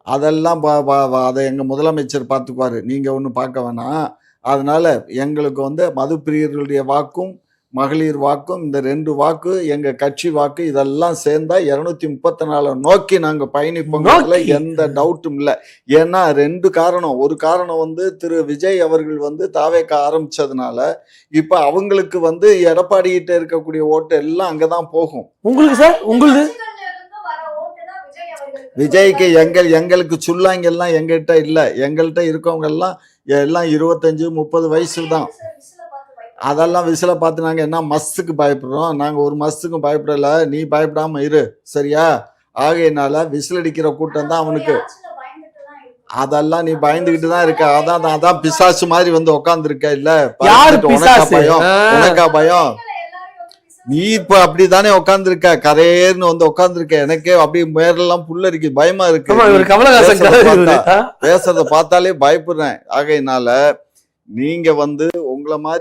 அதெல்லாம் அதை எங்க முதலமைச்சர் பார்த்துக்குவாரு. நீங்க ஒண்ணும் பார்க்க வேணாம். அதனால எங்களுக்கு வந்து மது பிரியர்களுடைய வாக்கும், மகளிர் வாக்கும், இந்த 2 வாக்கு எங்க கட்சி வாக்கு இதெல்லாம் சேர்ந்தா 234 நோக்கி நாங்க பயணிப்போங்கிறதுல எந்த டவுட்டும் இல்ல. ஏன்னா 2 காரணம். ஒரு காரணம் வந்து திரு விஜய் அவர்கள் வந்து தாவேக்க ஆரம்பிச்சதுனால, இப்ப அவங்களுக்கு வந்து எடப்பாடி கிட்ட இருக்கக்கூடிய ஓட்டு எல்லாம் அங்கதான் போகும். உங்களுக்கு சார் உங்களுக்கு விஜய்க்கு எங்களுக்கு சுல்லாங்க எல்லாம் எங்ககிட்ட இல்ல. எங்கள்கிட்ட இருக்கவங்க எல்லாம் 25, 30 வயசு தான். அதெல்லாம் விசில பார்த்து நாங்க என்ன மஸ்துக்கு பயப்படுறோம்? நாங்க ஒரு மஸ்துக்கும் பயப்படல. நீ பயப்படாம இரு, சரியா? ஆகையினால விசில் அடிக்கிற கூட்டம் தான் அவனுக்கு. அதெல்லாம் நீ பயந்துகிட்டு தான் இருக்க. அதான் பிசாசு மாதிரி வந்து உட்கார்ந்துருக்க. இல்ல உனக்கா பயம்? நீ இப்ப அப்படித்தானே உட்கார்ந்துருக்க, கரேர்னு வந்து உட்கார்ந்துருக்க. எனக்கே அப்படியே மேரெல்லாம் புல்லரிக்கு, பயமா இருக்கு. பேசுறத பார்த்தாலே பயப்படுறேன். ஆகையினால நீங்க வந்து உங்களை மாதிரி